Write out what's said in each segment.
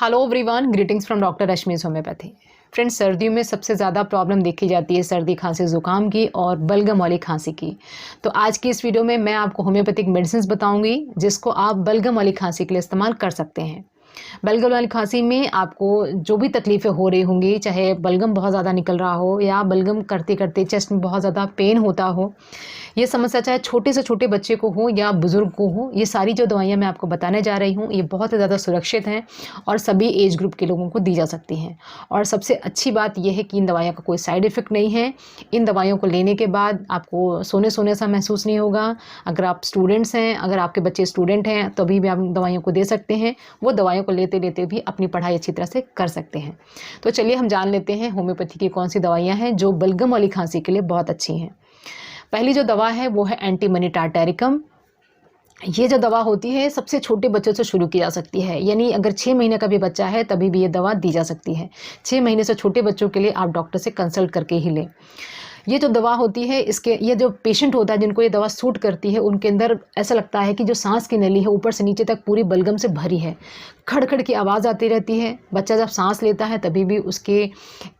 Hello everyone, greetings from doctor Rashmi's homeopathy. Friends, सर्दियों में सबसे ज़्यादा प्रॉब्लम देखी जाती है सर्दी खांसी ज़ुकाम की और बलगम वाली खांसी की। तो आज की इस वीडियो में मैं आपको होम्योपैथिक मेडिसिन बताऊंगी जिसको आप बलगम वाली खांसी के लिए इस्तेमाल कर सकते हैं। बलगम वाली खांसी में आपको जो भी तकलीफ़ें हो रही होंगी, चाहे बलगम बहुत ज़्यादा निकल रहा हो या बलगम करते करते चेस्ट में बहुत ज़्यादा पेन होता हो, ये समस्या चाहे छोटे से छोटे बच्चे को हो या बुज़ुर्ग को हो, ये सारी जो दवाइयाँ मैं आपको बताने जा रही हूँ ये बहुत ही ज़्यादा सुरक्षित हैं और सभी एज ग्रुप के लोगों को दी जा सकती हैं। और सबसे अच्छी बात यह है कि इन दवाइयों का कोई साइड इफ़ेक्ट नहीं है। इन दवाइयों को लेने के बाद आपको सोने सा महसूस नहीं होगा। अगर आप स्टूडेंट्स हैं, अगर आपके बच्चे स्टूडेंट हैं तो अभी भी आप दवाइयों को दे सकते हैं। वो दवाइयों को लेते लेते भी अपनी पढ़ाई अच्छी तरह से कर सकते हैं। तो चलिए हम जान लेते हैं होम्योपैथी की कौन सी दवाइयाँ हैं जो बलगम वाली खांसी के लिए बहुत अच्छी हैं। पहली जो दवा है वो है एंटीमनी टार्टैरिकम। ये जो दवा होती है सबसे छोटे बच्चों से शुरू की जा सकती है, यानी अगर 6 महीने का भी बच्चा है तभी भी ये दवा दी जा सकती है। 6 महीने से छोटे बच्चों के लिए आप डॉक्टर से कंसल्ट करके ही लें। ये जो दवा होती है ये जो पेशेंट होता है जिनको ये दवा सूट करती है उनके अंदर ऐसा लगता है कि जो सांस की नली है ऊपर से नीचे तक पूरी बलगम से भरी है। खड़-खड़ की आवाज़ आती रहती है। बच्चा जब सांस लेता है तभी भी उसके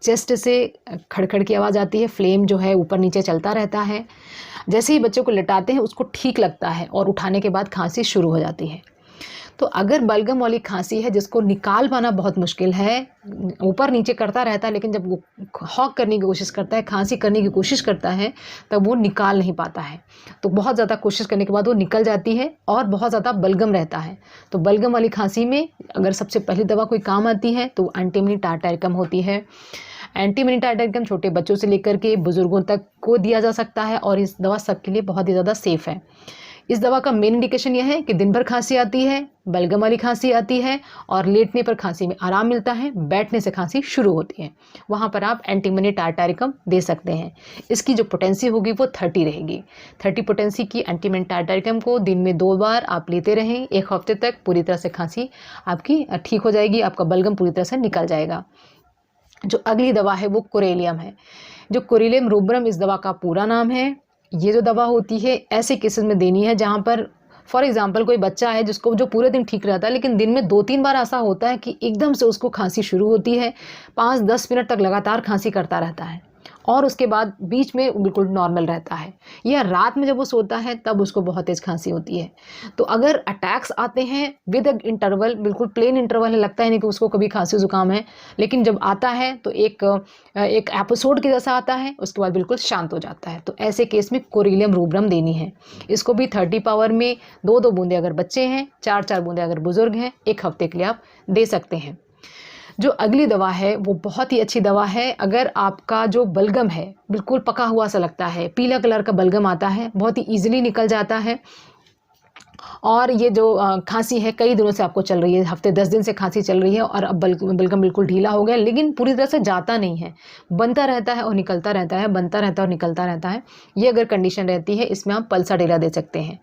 चेस्ट से खड़-खड़ की आवाज़ आती है। फ्लेम जो है ऊपर नीचे चलता रहता है। जैसे ही बच्चे को लिटाते हैं उसको ठीक लगता है और उठाने के बाद खांसी शुरू हो जाती है। तो अगर बलगम वाली खांसी है जिसको निकाल पाना बहुत मुश्किल है, ऊपर नीचे करता रहता है लेकिन जब वो हॉक करने की कोशिश करता है, खांसी करने की कोशिश करता है, तब वो निकाल नहीं पाता है। तो बहुत ज़्यादा कोशिश करने के बाद वो निकल जाती है और बहुत ज़्यादा बलगम रहता है। तो बलगम वाली खांसी में अगर सबसे पहली दवा कोई काम आती है तो एंटीमनी टार्टैरिकम होती है। एंटीमनी टार्टैरिकम छोटे बच्चों से लेकर के बुजुर्गों तक को दिया जा सकता है और इस दवा सबके लिए बहुत ही ज़्यादा सेफ़ है। इस दवा का मेन इंडिकेशन यह है कि दिन भर खांसी आती है, बलगम वाली खांसी आती है और लेटने पर खांसी में आराम मिलता है, बैठने से खांसी शुरू होती है। वहाँ पर आप एंटीमनी टार्टैरिकम दे सकते हैं। इसकी जो पोटेंसी होगी वो 30 रहेगी। 30 पोटेंसी की एंटीमनी टार्टैरिकम को दिन में 2 बार आप लेते रहें। 1 हफ्ते तक पूरी तरह से खांसी आपकी ठीक हो जाएगी, आपका बलगम पूरी तरह से निकल जाएगा। जो अगली दवा है वो कोरेलियम है। जो कोरेलियम रूब्रम इस दवा का पूरा नाम है। ये जो दवा होती है ऐसे केसेस में देनी है जहाँ पर फॉर एग्जांपल कोई बच्चा है जिसको जो पूरे दिन ठीक रहता है लेकिन दिन में 2-3 बार ऐसा होता है कि एकदम से उसको खांसी शुरू होती है, 5-10 मिनट तक लगातार खांसी करता रहता है और उसके बाद बीच में बिल्कुल नॉर्मल रहता है, या रात में जब वो सोता है तब उसको बहुत तेज़ खांसी होती है। तो अगर अटैक्स आते हैं विद इंटरवल, बिल्कुल प्लेन इंटरवल है, लगता है नहीं कि उसको कभी खांसी ज़ुकाम है, लेकिन जब आता है तो एक एपिसोड के जैसा आता है, उसके बाद बिल्कुल शांत हो जाता है। तो ऐसे केस में कोरेलियम रूब्रम देनी है। इसको भी 30 पावर में 2-2 बूंदे अगर बच्चे हैं, 4-4 बूंदे अगर बुजुर्ग हैं, 1 हफ्ते के लिए आप दे सकते हैं। जो अगली दवा है वो बहुत ही अच्छी दवा है। अगर आपका जो बलगम है बिल्कुल पका हुआ सा लगता है, पीला कलर का बलगम आता है, बहुत ही ईजिली निकल जाता है और ये जो खांसी है कई दिनों से आपको चल रही है, हफ्ते 10 दिन से खांसी चल रही है और अब बलगम बिल्कुल ढीला हो गया लेकिन पूरी तरह से जाता नहीं है, बनता रहता है और निकलता रहता है, बनता रहता है और निकलता रहता है। ये अगर कंडीशन रहती है इसमें आप पल्साडेला दे सकते हैं।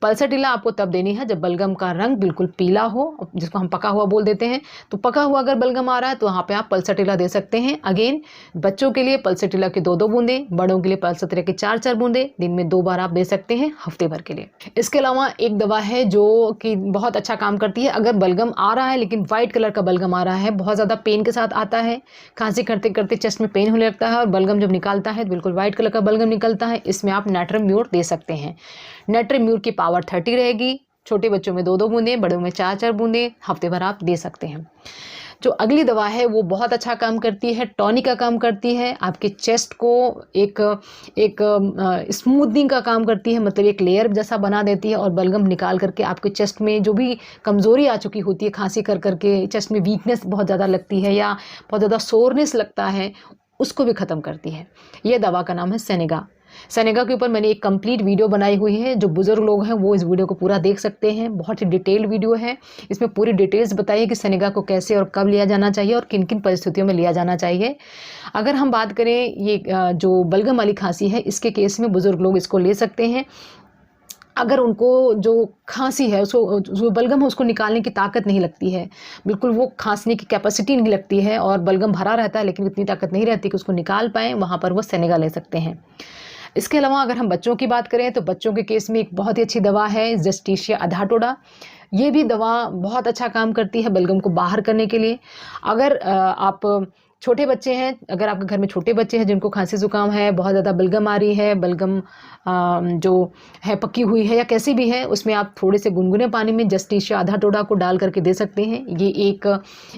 पल्साडेला आपको तब देनी है जब बलगम का रंग बिल्कुल पीला हो, जिसको हम पका हुआ बोल देते हैं। तो पका हुआ अगर बलगम आ रहा है तो वहाँ पे आप पल्साडेला दे सकते हैं। अगेन बच्चों के लिए पल्साडेला के 2-2 बूंदे, बड़ों के लिए पल्साडेला के 4-4 बूंदे दिन में 2 बार आप दे सकते हैं हफ्ते भर के लिए। इसके अलावा एक दवा है जो कि बहुत अच्छा काम करती है। अगर बलगम आ रहा है लेकिन वाइट कलर का बलगम आ रहा है, बहुत ज़्यादा पेन के साथ आता है, खांसी करते करते चेस्ट में पेन होने लगता है और बलगम जब निकालता है बिल्कुल वाइट कलर का बलगम निकलता है, इसमें आप नाट्रिम्यूर दे सकते हैं। नाट्रिम्यूर की पावर 30 रहेगी। छोटे बच्चों में 2-2 बूंदे, बड़ों में 4-4 बूंदे हफ्ते भर आप दे सकते हैं। जो अगली दवा है वो बहुत अच्छा काम करती है, टॉनिक का काम करती है, आपके चेस्ट को एक स्मूथनिंग का काम करती है, मतलब एक लेयर जैसा बना देती है और बलगम निकाल करके आपके चेस्ट में जो भी कमज़ोरी आ चुकी होती है, खांसी कर करके चेस्ट में वीकनेस बहुत ज़्यादा लगती है या बहुत ज़्यादा सोरनेस लगता है, उसको भी ख़त्म करती है। ये दवा का नाम है सेनेगा। सेनेगा के ऊपर मैंने एक कंप्लीट वीडियो बनाई हुई है। जो बुजुर्ग लोग हैं वो इस वीडियो को पूरा देख सकते हैं। बहुत ही डिटेल्ड वीडियो है, इसमें पूरी डिटेल्स बताइए कि सेनेगा को कैसे और कब लिया जाना चाहिए और किन किन परिस्थितियों में लिया जाना चाहिए। अगर हम बात करें ये जो बलगम वाली खांसी है, इसके केस में बुजुर्ग लोग इसको ले सकते हैं। अगर उनको जो खांसी है उसको जो बलगम है उसको निकालने की ताकत नहीं लगती है, बिल्कुल वो खांसने की कैपेसिटी नहीं लगती है और बलगम भरा रहता है लेकिन इतनी ताकत नहीं रहती कि उसको निकाल पाएँ, वहाँ पर वो सेनेगा ले सकते हैं। इसके अलावा अगर हम बच्चों की बात करें तो बच्चों के केस में एक बहुत ही अच्छी दवा है जस्टिशिया अधाटोडा। ये भी दवा बहुत अच्छा काम करती है बलगम को बाहर करने के लिए। अगर आप छोटे बच्चे हैं, अगर आपके घर में छोटे बच्चे हैं जिनको खांसी ज़ुकाम है, बहुत ज़्यादा बलगम आ रही है, बलगम जो है पकी हुई है या कैसी भी है, उसमें आप थोड़े से गुनगुने पानी में जस्टिस या आधा टोडा को डाल करके दे सकते हैं। ये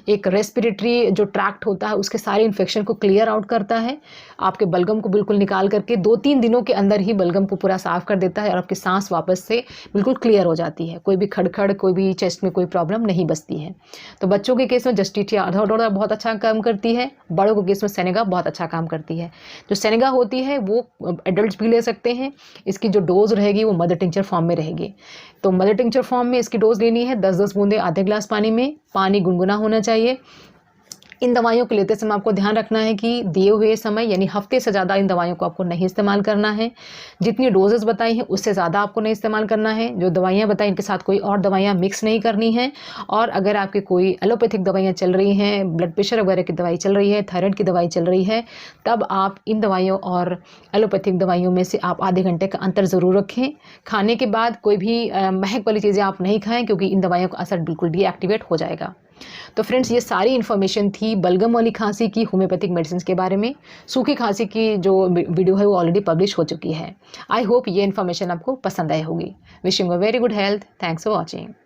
एक रेस्पिरेटरी जो ट्रैक्ट होता है उसके सारे इन्फेक्शन को क्लियर आउट करता है। आपके बलगम को बिल्कुल निकाल करके 2-3 दिनों के अंदर ही बलगम को पूरा साफ़ कर देता है और आपकी सांस वापस से बिल्कुल क्लियर हो जाती है। कोई भी खड़खड़, कोई भी चेस्ट में कोई प्रॉब्लम नहीं बचती है। तो बच्चों के केस में जस्टिस या आधा टोडा बहुत अच्छा काम करती है। बड़ों के केस में सेनेगा बहुत अच्छा काम करती है। जो सेनेगा होती है वो एडल्ट्स भी ले सकते हैं। इसकी जो डोज़ रहेगी वो मदर टिंचर फॉर्म में रहेगी। तो मदर टिंचर फॉर्म में इसकी डोज़ लेनी है 10-10 बूंदे आधे ग्लास पानी में। पानी गुनगुना होना चाहिए। इन दवाइयों को लेते समय आपको ध्यान रखना है कि दिए हुए समय यानी हफ्ते से ज़्यादा इन दवाइयों को आपको नहीं इस्तेमाल करना है। जितनी डोजेज़ बताई हैं उससे ज़्यादा आपको नहीं इस्तेमाल करना है। जो दवाइयाँ बताई इनके साथ कोई और दवाइयाँ मिक्स नहीं करनी हैं। और अगर आपकी कोई एलोपैथिक दवाइयाँ चल रही हैं, ब्लड प्रेशर वगैरह की दवाई चल रही है, थायराइड की दवाई चल रही है, तब आप इन दवाइयों और एलोपैथिक दवाइयों में से आप आधे घंटे का अंतर ज़रूर रखें। खाने के बाद कोई भी महक वाली चीज़ें आप नहीं खाएँ, क्योंकि इन दवाइयों का असर बिल्कुल डीएक्टिवेट हो जाएगा। तो फ्रेंड्स, ये सारी इन्फॉर्मेशन थी बलगम वाली खांसी की होम्योपैथिक मेडिसिन के बारे में। सूखी खांसी की जो वीडियो है वो ऑलरेडी पब्लिश हो चुकी है। आई होप ये इन्फॉर्मेशन आपको पसंद आई होगी। Wishing a very good health. Thanks for watching.